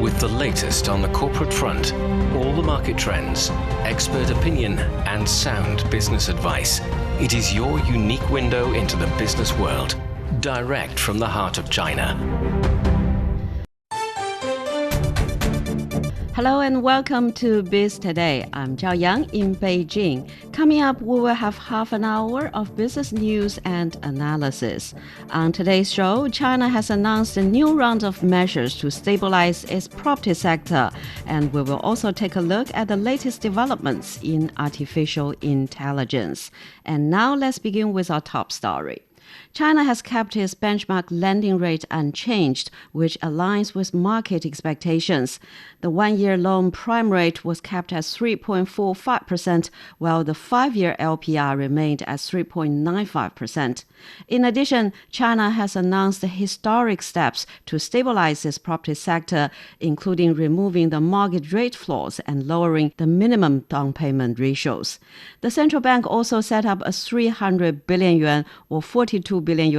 with the latest on the corporate front, all the market trends, expert opinion, and sound business advice. It is your unique window into the business world, direct from the heart of China. Hello and welcome to Biz Today. I'm Zhao Yang in Beijing. Coming up, we will have half an hour of business news and analysis. On today's show, China has announced a new round of measures to stabilize its property sector, and we will also take a look at the latest developments in artificial intelligence. And now let's begin with our top story. China has kept its benchmark lending rate unchanged, which aligns with market expectations. The one-year loan prime rate was kept at 3.45%, while the five-year LPR remained at 3.95%. In addition, China has announced historic steps to stabilize its property sector, including removing the mortgage rate floors and lowering the minimum down payment ratios. The central bank also set up a 300 billion yuan or $42 billion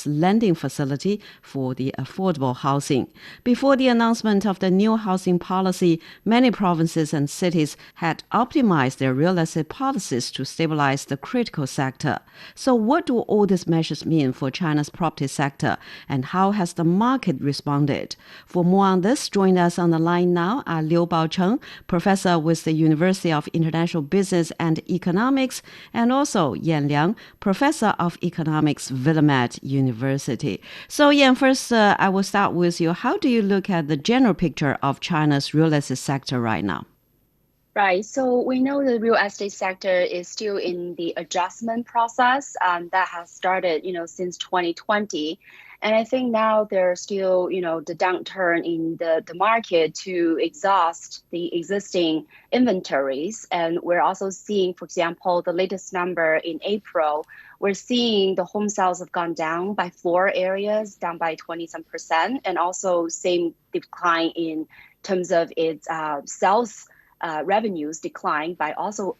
lending facility for the affordable housing. Before the announcement of the new housing policy, many provinces and cities had optimized their real estate policies to stabilize the critical sector. So what do all these measures mean for China's property sector, and how has the market responded? For more on this, join us on the line now are Liu Baocheng, professor with the University of International Business and Economics, and also Yan Liang, professor of economics, Willamette University. So Yan, first I will start with you. How do you look at the general picture of China's real estate sector right now? Right. So we know the real estate sector is still in the adjustment process that has started, since 2020. And I think now there's still, the downturn in the market to exhaust the existing inventories. And we're also seeing, for example, the latest number in April, we're seeing the home sales have gone down by floor areas, down by 20-some%, and also same decline in terms of its sales revenues decline by also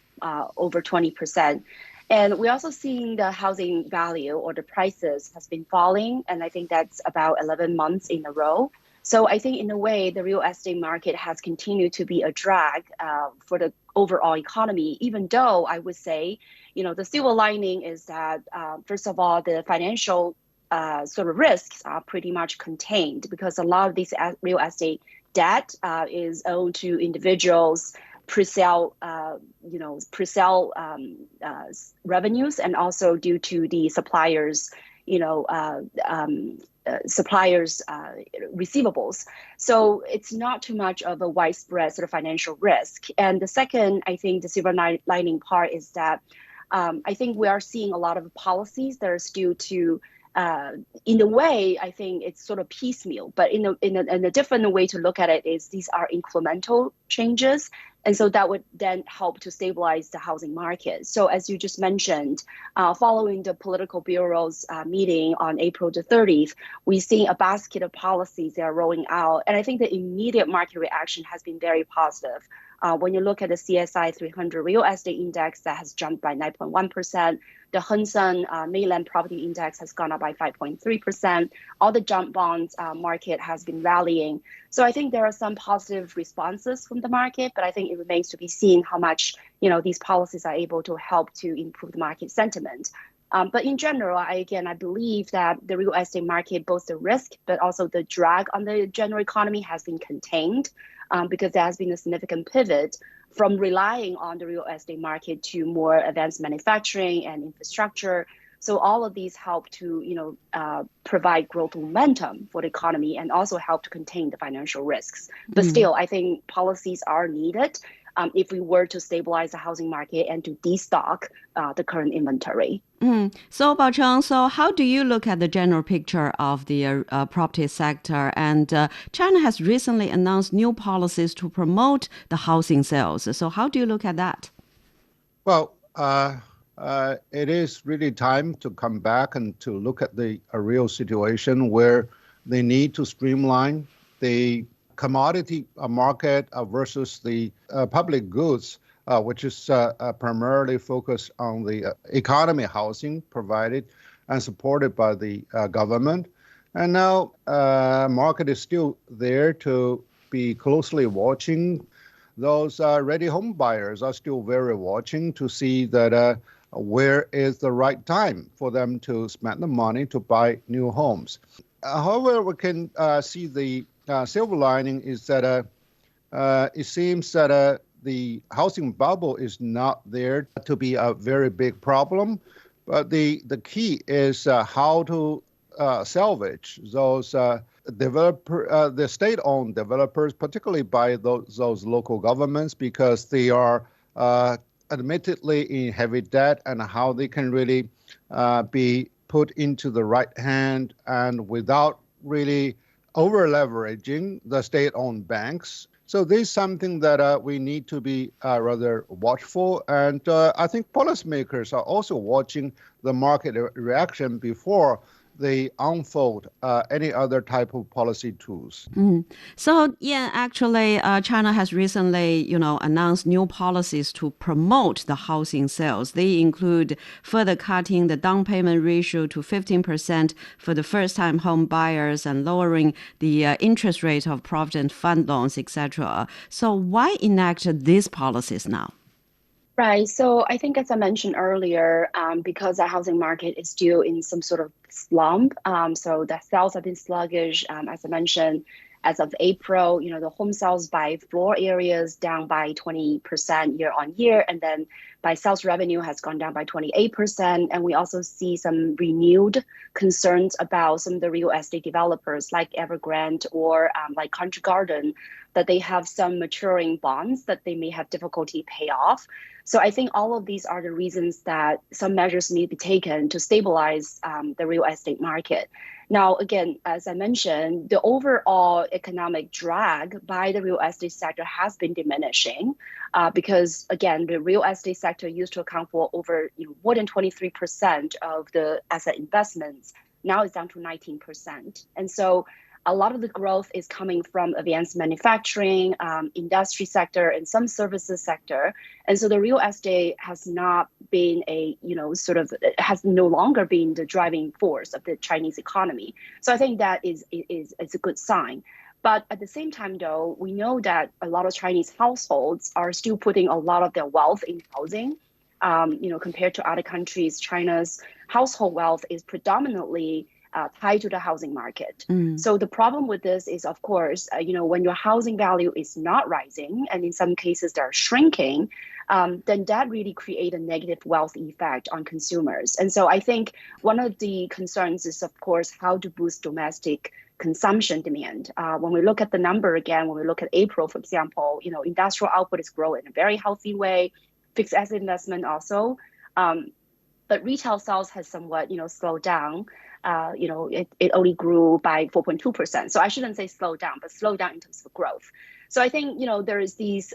over 20%. And we're also seeing the housing value or the prices has been falling. And I think that's about 11 months in a row. So I think in a way, the real estate market has continued to be a drag for the overall economy, even though I would say, the silver lining is that, first of all, the financial sort of risks are pretty much contained because a lot of these real estate debt is owed to individuals, pre-sale revenues, and also due to the suppliers, receivables. So it's not too much of a widespread sort of financial risk. And the second, I think the silver lining part is that I think we are seeing a lot of policies that are still to in a way, I think it's sort of piecemeal, but in a different way to look at it is these are incremental changes. And so that would then help to stabilize the housing market. So as you just mentioned, following the political bureau's meeting on April the 30th, we've seen a basket of policies that are rolling out. And I think the immediate market reaction has been very positive. When you look at the CSI 300 real estate index, that has jumped by 9.1%. The Hang Seng mainland property index has gone up by 5.3%. All the junk bonds market has been rallying. So I think there are some positive responses from the market, but I think it remains to be seen how much these policies are able to help to improve the market sentiment. But in general, I believe that the real estate market, both the risk but also the drag on the general economy has been contained because there has been a significant pivot from relying on the real estate market to more advanced manufacturing and infrastructure. So all of these help to provide growth momentum for the economy and also help to contain the financial risks. But still, I think policies are needed if we were to stabilize the housing market and to destock the current inventory. So, Baocheng, how do you look at the general picture of the property sector? And China has recently announced new policies to promote the housing sales. So how do you look at that? Well, it is really time to come back and to look at the real situation where they need to streamline the commodity market versus the public goods, which is primarily focused on the economy housing provided and supported by the government. And now market is still there to be closely watching. Those ready home buyers are still very watching to see that where is the right time for them to spend the money to buy new homes. However, we can see the silver lining is that it seems that the housing bubble is not there to be a very big problem, but the key is how to salvage those the state-owned developers, particularly by those local governments, because they are admittedly in heavy debt, and how they can really be put into the right hand and without really over-leveraging the state-owned banks. So this is something that we need to be rather watchful. And I think policymakers are also watching the market reaction before they unfold any other type of policy tools. So, yeah, actually, China has recently, announced new policies to promote the housing sales. They include further cutting the down payment ratio to 15% for the first-time home buyers and lowering the interest rate of provident fund loans, etc. So, why enact these policies now? Right. So I think, as I mentioned earlier, because the housing market is still in some sort of slump, so the sales have been sluggish. As I mentioned, as of April, the home sales by floor areas down by 20% year on year, and then by sales revenue has gone down by 28%. And we also see some renewed concerns about some of the real estate developers like Evergrande or like Country Garden, that they have some maturing bonds that they may have difficulty pay off. So I think all of these are the reasons that some measures need to be taken to stabilize the real estate market. Now, again, as I mentioned, the overall economic drag by the real estate sector has been diminishing because, again, the real estate sector used to account for over more than 23% of the asset investments. Now it's down to 19%. And so a lot of the growth is coming from advanced manufacturing, industry sector, and some services sector. And so the real estate has not been has no longer been the driving force of the Chinese economy. So I think that is a good sign. But at the same time, though, we know that a lot of Chinese households are still putting a lot of their wealth in housing. Compared to other countries, China's household wealth is predominantly tied to the housing market. So the problem with this is, of course, when your housing value is not rising, and in some cases they're shrinking, then that really creates a negative wealth effect on consumers. And so I think one of the concerns is, of course, how to boost domestic consumption demand. When we look at the number again, when we look at April, for example, industrial output is growing in a very healthy way, fixed asset investment also. But retail sales has somewhat, slowed down. It only grew by 4.2%. So I shouldn't say slow down, but slow down in terms of growth. So I think, there is these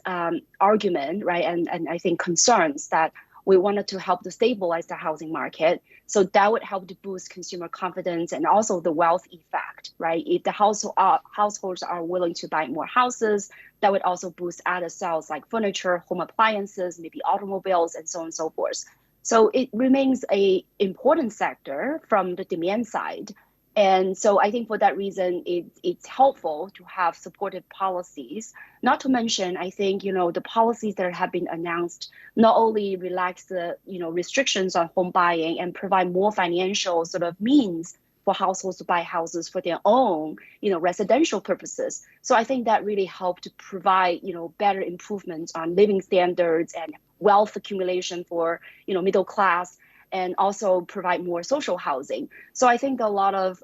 argument, right, and I think concerns that we wanted to help to stabilize the housing market. So that would help to boost consumer confidence and also the wealth effect, right? If the households are willing to buy more houses, that would also boost other sales like furniture, home appliances, maybe automobiles, and so on and so forth. So it remains an important sector from the demand side. And so I think for that reason, it's helpful to have supportive policies. Not to mention, I think, the policies that have been announced not only relax the, restrictions on home buying and provide more financial sort of means for households to buy houses for their own, residential purposes. So I think that really helped to provide, better improvements on living standards and wealth accumulation for, middle class, and also provide more social housing. So I think a lot of,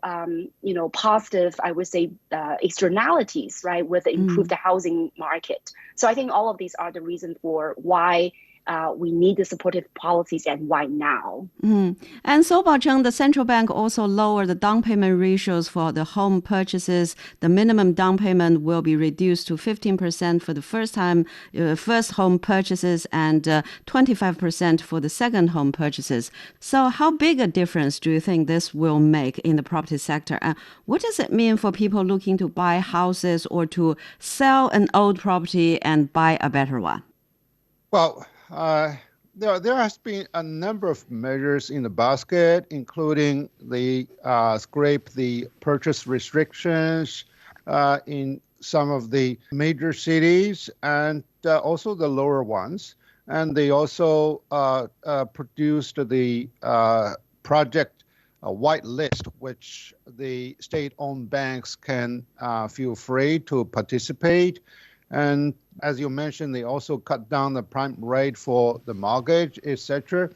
positive, I would say, externalities, right, with the improved housing market. So I think all of these are the reason for why we need the supportive policies and why now. And so, Baocheng, the central bank also lowered the down payment ratios for the home purchases. The minimum down payment will be reduced to 15% for the first home purchases and 25% for the second home purchases. So how big a difference do you think this will make in the property sector? And what does it mean for people looking to buy houses or to sell an old property and buy a better one? Well, there has been a number of measures in the basket, including the scrape the purchase restrictions in some of the major cities and also the lower ones. And they also produced the project white list, which the state-owned banks can feel free to participate. And as you mentioned, they also cut down the prime rate for the mortgage, etc.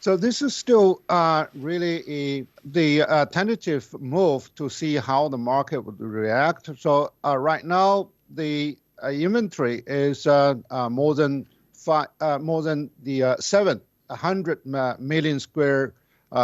So this is still really the tentative move to see how the market would react. So right now, the inventory is more than the 700 million square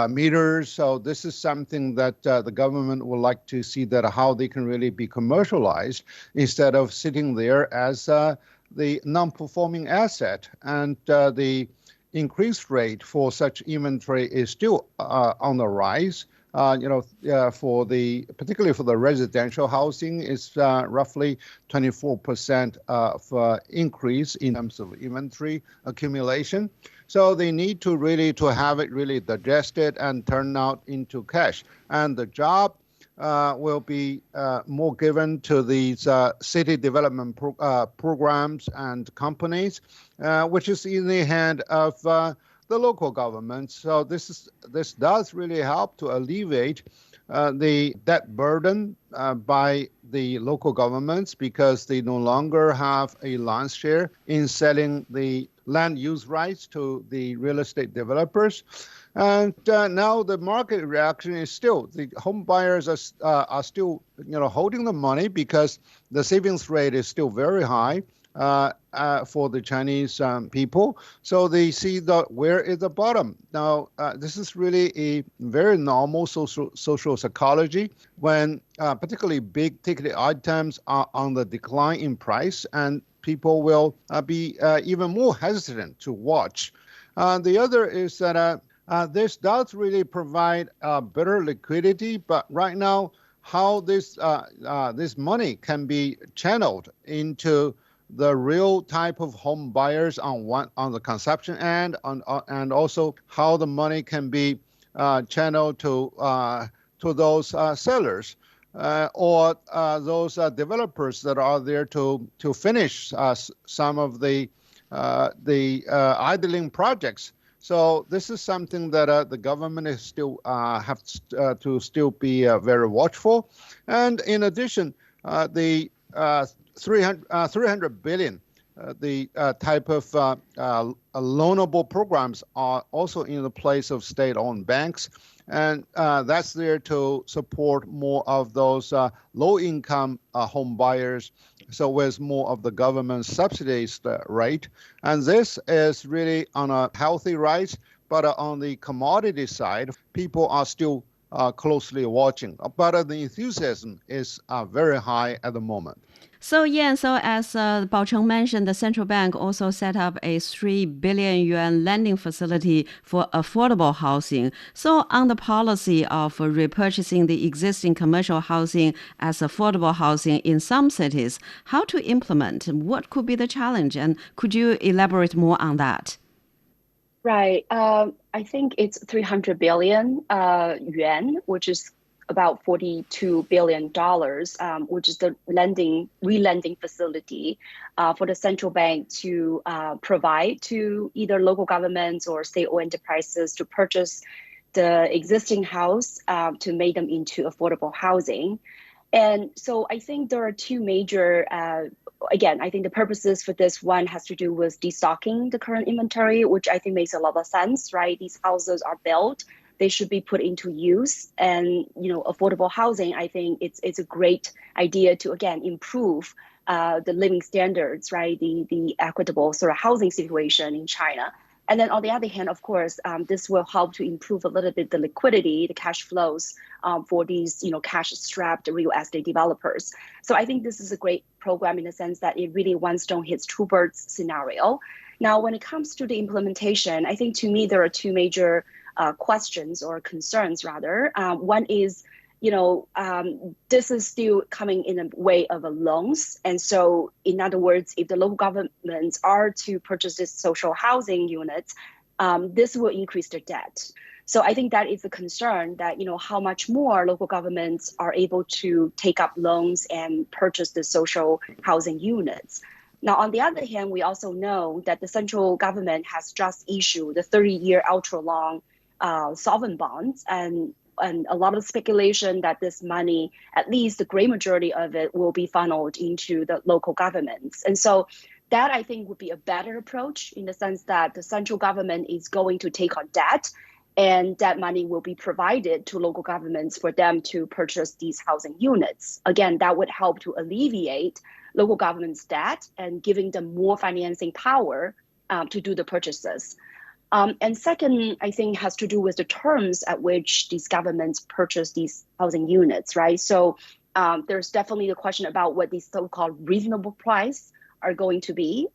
meters. So this is something that the government would like to see that how they can really be commercialized instead of sitting there as the non-performing asset. And the increased rate for such inventory is still on the rise. Particularly for the residential housing, it's roughly 24% of increase in terms of inventory accumulation. So they need to have it really digested and turn out into cash. And the job will be more given to these city development programs and companies, which is in the hand of the local governments. So this does really help to alleviate the debt burden by the local governments, because they no longer have a lion's share in selling the land use rights to the real estate developers. And now the market reaction is still the home buyers are still holding the money because the savings rate is still very high for the Chinese people. So they see where is the bottom. Now, this is really a very normal social psychology when particularly big ticket items are on the decline in price, and people will be even more hesitant to watch. The other is that this does really provide better liquidity, but right now, how this money can be channeled into the real type of home buyers on the consumption end, and also how the money can be channeled to those sellers or those developers that are there to finish some of the idling projects. So this is something that the government is still have to still be very watchful. And in addition, the 300 billion, the type of loanable programs are also in the place of state-owned banks. And that's there to support more of those low-income home buyers, so with more of the government subsidies rate. And this is really on a healthy rise, but on the commodity side, people are still closely watching. But the enthusiasm is very high at the moment. So as Baocheng mentioned, the central bank also set up a 3 billion yuan lending facility for affordable housing. So on the policy of repurchasing the existing commercial housing as affordable housing in some cities, how to implement? What could be the challenge? And could you elaborate more on that? Right. I think it's 300 billion yuan, which is about $42 billion, which is the re-lending facility for the central bank to provide to either local governments or state-owned enterprises to purchase the existing house to make them into affordable housing. And so I think there are two major, again, I think the purposes for this one has to do with destocking the current inventory, which I think makes a lot of sense, right? These houses are built, they should be put into use. And, affordable housing, I think it's a great idea to, again, improve the living standards, right? The equitable sort of housing situation in China. And then on the other hand, of course, this will help to improve a little bit the liquidity, the cash flows for these, cash-strapped real estate developers. So I think this is a great program in the sense that it really one stone hits two birds scenario. Now, when it comes to the implementation, I think to me there are two major questions or concerns rather. One is, this is still coming in a way of loans. And so in other words, if the local governments are to purchase this social housing units, this will increase their debt. So I think that is a concern that, how much more local governments are able to take up loans and purchase the social housing units. Now, on the other hand, we also know that the central government has just issued the 30-year ultra-long sovereign bonds, and a lot of speculation that this money, at least the great majority of it, will be funneled into the local governments. And so that, I think, would be a better approach in the sense that the central government is going to take on debt, and that money will be provided to local governments for them to purchase these housing units. Again, that would help to alleviate local government's debt and giving them more financing power to do the purchases. And second, I think, has to do with the terms at which these governments purchase these housing units, right? So there's definitely the question about what these so-called reasonable price are going to be,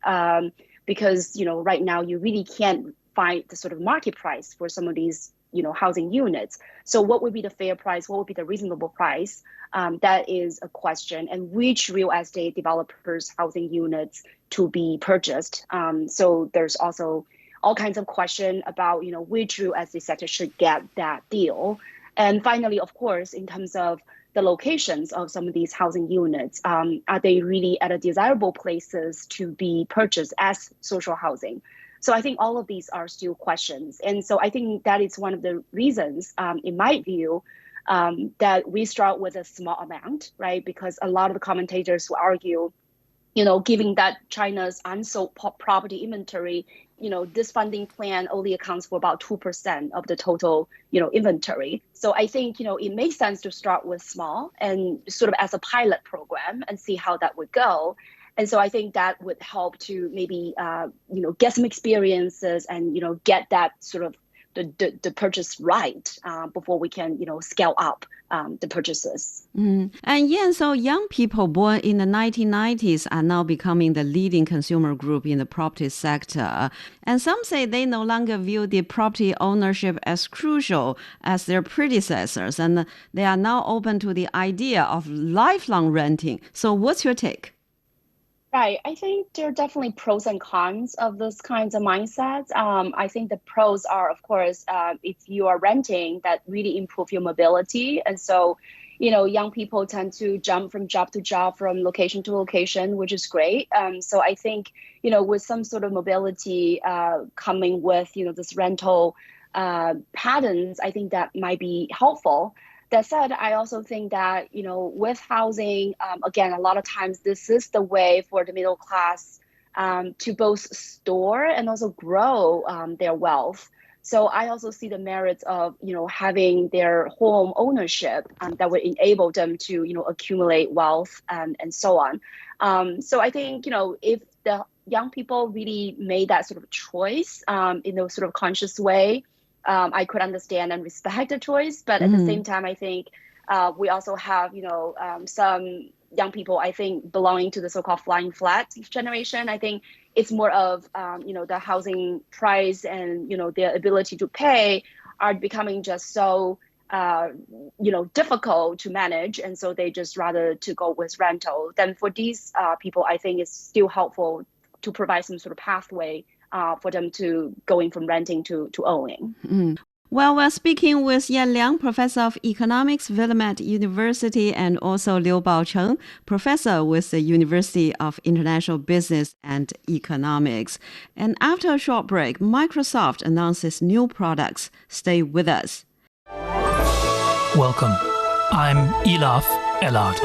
because right now you really can't find the sort of market price for some of these housing units. So what would be the fair price? What would be the reasonable price? That is a question. And which real estate developers' housing units to be purchased? So there's also all kinds of question about which real estate sector should get that deal. And finally, of course, in terms of the locations of some of these housing units, are they really at a desirable places to be purchased as social housing? So I think all of these are still questions. And so I think that is one of the reasons, in my view, that we start with a small amount, right? Because a lot of the commentators will argue, given that China's unsold property inventory, this funding plan only accounts for about 2% of the total, inventory. So I think, it makes sense to start with small and sort of as a pilot program and see how that would go. And so I think that would help to maybe, get some experiences and, get that sort of the purchase right before we can, scale up the purchases. And yeah, so young people born in the 1990s are now becoming the leading consumer group in the property sector. And some say they no longer view the property ownership as crucial as their predecessors, and they are now open to the idea of lifelong renting. So what's your take? Right. I think there are definitely pros and cons of those kinds of mindsets. I think the pros are, of course, if you are renting, that really improve your mobility. And so, young people tend to jump from job to job, from location to location, which is great. So I think, with some sort of mobility coming with, this rental patterns, I think that might be helpful. That said, I also think that, with housing, again, a lot of times this is the way for the middle class to both store and also grow their wealth. So I also see the merits of, having their home ownership that would enable them to, accumulate wealth and so on. So I think, if the young people really made that sort of choice in a sort of conscious way, I could understand and respect the choice, but at the same time, I think we also have, some young people, I think, belonging to the so-called flying flat generation. I think it's more of, the housing price and, their ability to pay are becoming just so, difficult to manage. And so they just rather to go with rental. Then for these people, I think it's still helpful to provide some sort of pathway for them to going from renting to owning. Well, we're speaking with Yan Liang, Professor of Economics, Willamette University, and also Liu Baocheng, Professor with the University of International Business and Economics. And after a short break, Microsoft announces new products. Stay with us. Welcome. I'm Elaf Elad,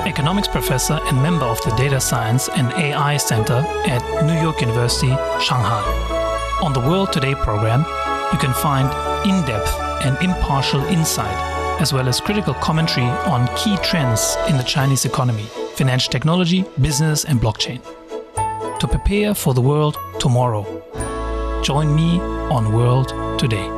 Economics Professor and member of the Data Science and AI Center at New York University, Shanghai. On the World Today program, you can find in-depth and impartial insight, as well as critical commentary on key trends in the Chinese economy, financial technology, business, and blockchain. To prepare for the world tomorrow, join me on World Today.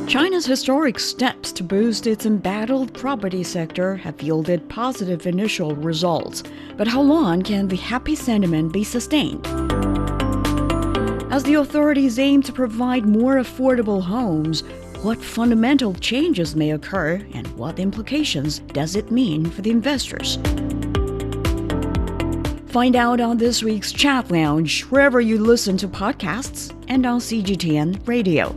China's historic steps to boost its embattled property sector have yielded positive initial results. But how long can the happy sentiment be sustained? As the authorities aim to provide more affordable homes, what fundamental changes may occur and what implications does it mean for the investors? Find out on this week's Chat Lounge, wherever you listen to podcasts, and on CGTN Radio.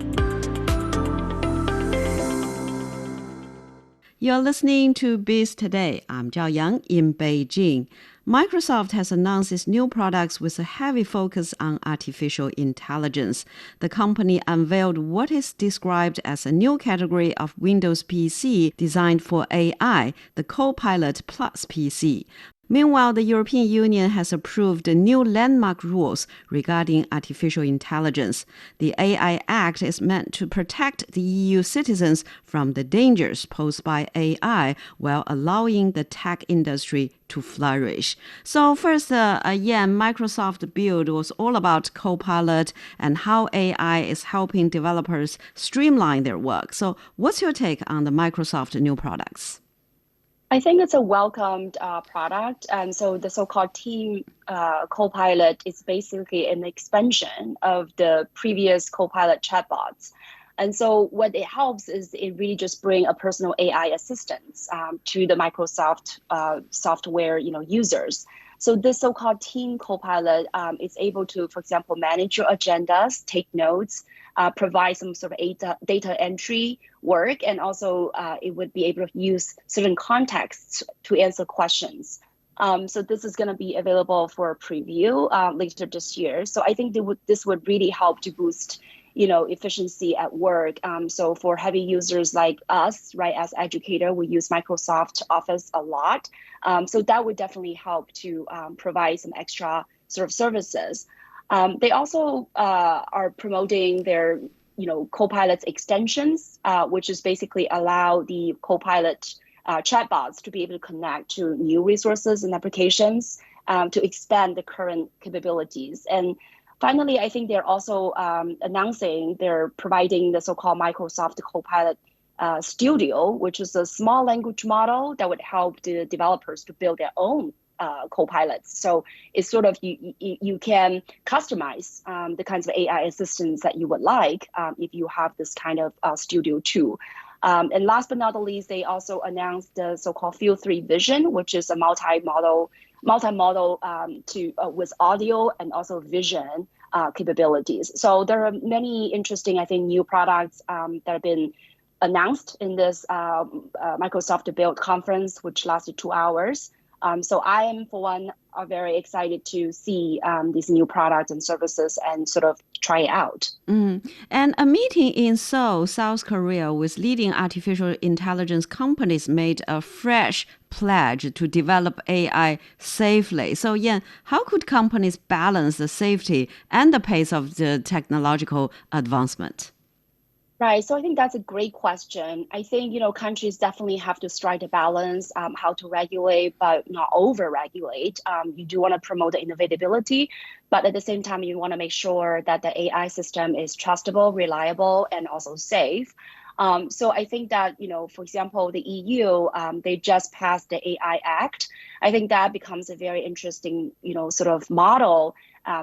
You're listening to Biz Today. I'm Zhao Yang in Beijing. Microsoft has announced its new products with a heavy focus on artificial intelligence. The company unveiled what is described as a new category of Windows PC designed for AI, the Copilot Plus PC. Meanwhile, the European Union has approved new landmark rules regarding artificial intelligence. The AI Act is meant to protect the EU citizens from the dangers posed by AI while allowing the tech industry to flourish. So first, Microsoft Build was all about Copilot and how AI is helping developers streamline their work. So what's your take on the Microsoft new products? I think it's a welcomed product. And so the so-called Team Copilot is basically an expansion of the previous Copilot chatbots. And so what it helps is it really just bring a personal AI assistance to the Microsoft software users. So this so-called Team Copilot is able to, for example, manage your agendas, take notes, provide some sort of data entry work, and also it would be able to use certain contexts to answer questions. So this is going to be available for preview later this year. So I think this would really help to boost efficiency at work. So for heavy users like us, right, as educator, we use Microsoft Office a lot. So that would definitely help to provide some extra sort of services. They also are promoting their, Copilot extensions, which is basically allow the Copilot chatbots to be able to connect to new resources and applications to expand the current capabilities. And finally, I think they're also announcing they're providing the so-called Microsoft Copilot Studio, which is a small language model that would help the developers to build their own copilots. So it's sort of you can customize the kinds of AI assistants that you would like if you have this kind of studio too. And last but not the least, they also announced the so-called Field 3 Vision, which is a multi-model with audio and also vision capabilities. So there are many interesting, I think, new products that have been announced in this Microsoft Build conference, which lasted 2 hours. So I am, for one, very excited to see these new products and services and sort of try it out. And a meeting in Seoul, South Korea, with leading artificial intelligence companies made a fresh pledge to develop AI safely. So, Yan, how could companies balance the safety and the pace of the technological advancement? Right. So I think that's a great question. I think, countries definitely have to strike a balance, how to regulate, but not over-regulate. You do want to promote the innovability, but at the same time, you want to make sure that the AI system is trustable, reliable, and also safe. So I think that, for example, the EU, they just passed the AI Act. I think that becomes a very interesting, sort of model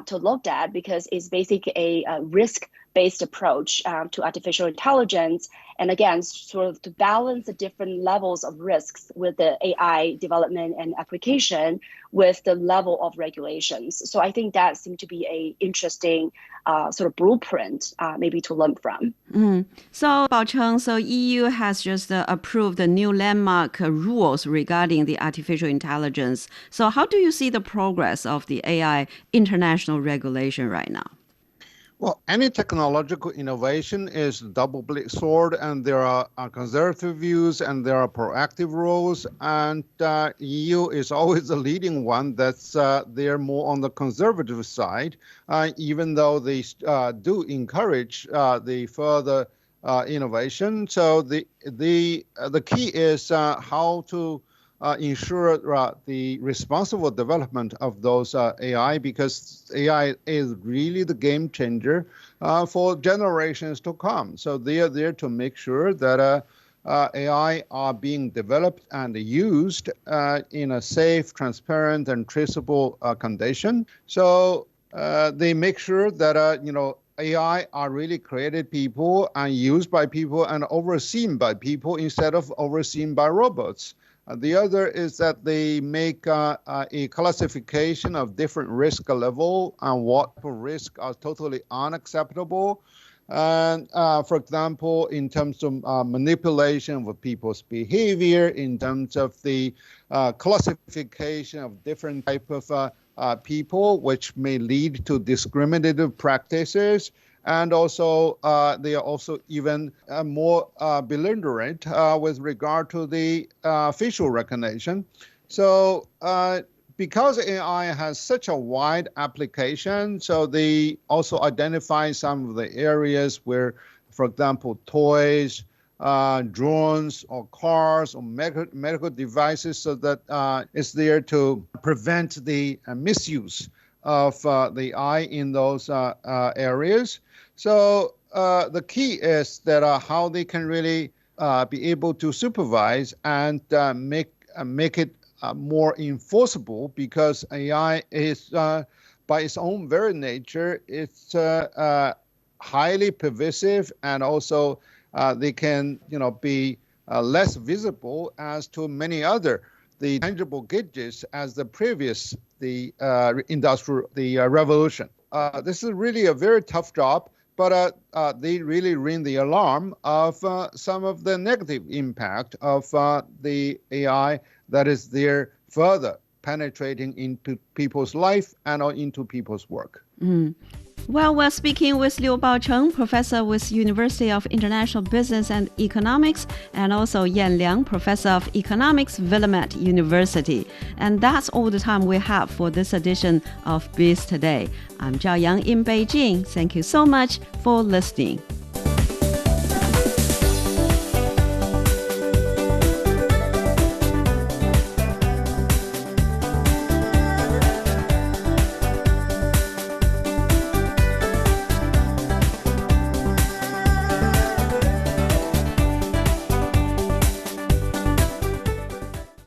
to look at, because it's basically a risk-based approach to artificial intelligence. And again, sort of to balance the different levels of risks with the AI development and application with the level of regulations. So I think that seemed to be an interesting sort of blueprint maybe to learn from. So, Baocheng, so EU has just approved the new landmark rules regarding the artificial intelligence. So how do you see the progress of the AI international regulation right now? Well, any technological innovation is a double-edged sword, and there are conservative views and there are proactive roles, and EU is always the leading one that's they're more on the conservative side, even though they do encourage the further innovation. So the key is how to ensure the responsible development of those AI, because AI is really the game changer for generations to come. So they are there to make sure that AI are being developed and used in a safe, transparent, and traceable condition. So they make sure that AI are really created people and used by people and overseen by people instead of overseen by robots. The other is that they make a classification of different risk level and what risks are totally unacceptable. And for example, in terms of manipulation of people's behavior, in terms of the classification of different type of people, which may lead to discriminative practices. And also, they are also even more belligerent with regard to the facial recognition. So because AI has such a wide application, so they also identify some of the areas where, for example, toys, drones, or cars, or medical devices, so that it's there to prevent the misuse of the AI in those areas. So the key is that how they can really be able to supervise and make it more enforceable, because AI is, by its own very nature, it's highly pervasive, and also they can, be less visible as to many other the tangible gadgets as the previous the revolution. This is really a very tough job, but they really ring the alarm of some of the negative impact of the AI that is there further penetrating into people's life and into people's work. Well, we're speaking with Liu Baocheng, professor with University of International Business and Economics, and also Yan Liang, professor of economics, Willamette University. And that's all the time we have for this edition of Biz Today. I'm Zhao Yang in Beijing. Thank you so much for listening.